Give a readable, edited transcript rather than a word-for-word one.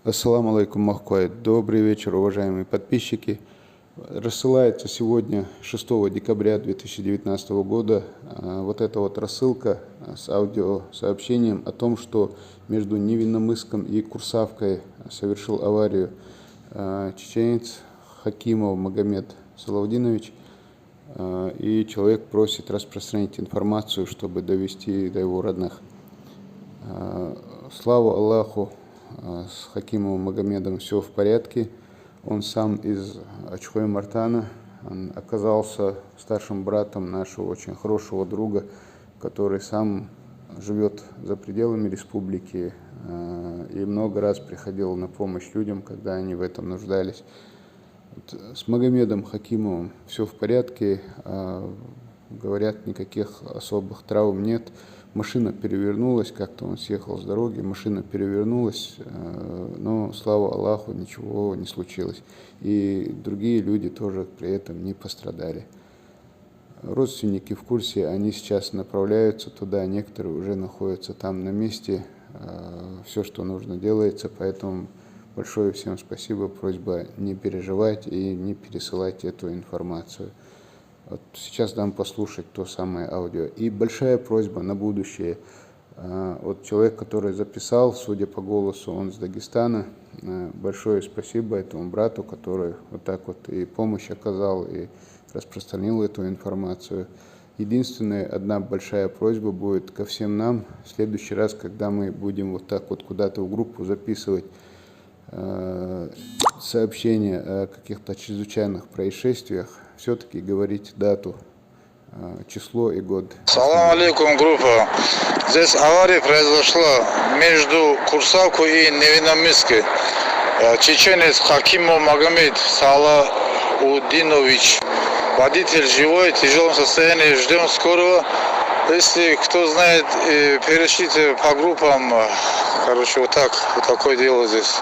Ассаламу алейкум, Махкой. Добрый вечер, уважаемые подписчики. Рассылается сегодня, 6 декабря 2019 года, вот эта вот рассылка с аудиосообщением о том, что между Невинномысском и Курсавкой совершил аварию чеченец Хакимов Магомед Салавдинович. И человек просит распространить информацию, чтобы довести до его родных. Слава Аллаху, с Хакимовым Магомедом все в порядке. Он сам из Ачхой-Мартана. Он оказался старшим братом нашего очень хорошего друга, который сам живет за пределами республики и много раз приходил на помощь людям, когда они в этом нуждались. С Магомедом Хакимовым все в порядке. Говорят, никаких особых травм нет. Машина перевернулась, как-то он съехал с дороги, машина перевернулась, но, слава Аллаху, ничего не случилось. И другие люди тоже при этом не пострадали. Родственники в курсе, они сейчас направляются туда, некоторые уже находятся там на месте. Все, что нужно, делается, поэтому большое всем спасибо, просьба не переживать и не пересылать эту информацию. Вот сейчас дам послушать то самое аудио. И большая просьба на будущее. Вот человек, который записал, судя по голосу, он из Дагестана. Большое спасибо этому брату, который вот так вот и помощь оказал, и распространил эту информацию. Единственная одна большая просьба будет ко всем нам. В следующий раз, когда мы будем вот так вот куда-то в группу записывать сообщения о каких-то чрезвычайных происшествиях, все-таки говорить дату, число и год. Салам алейкум, группа. Здесь авария произошла между Курсавкой и Невинномысской. Чеченец Хакимов Магомед Салавдинович. Водитель живой, в тяжелом состоянии. Ждем скорого. Если кто знает, перешлите по группам. Короче, вот такое дело здесь.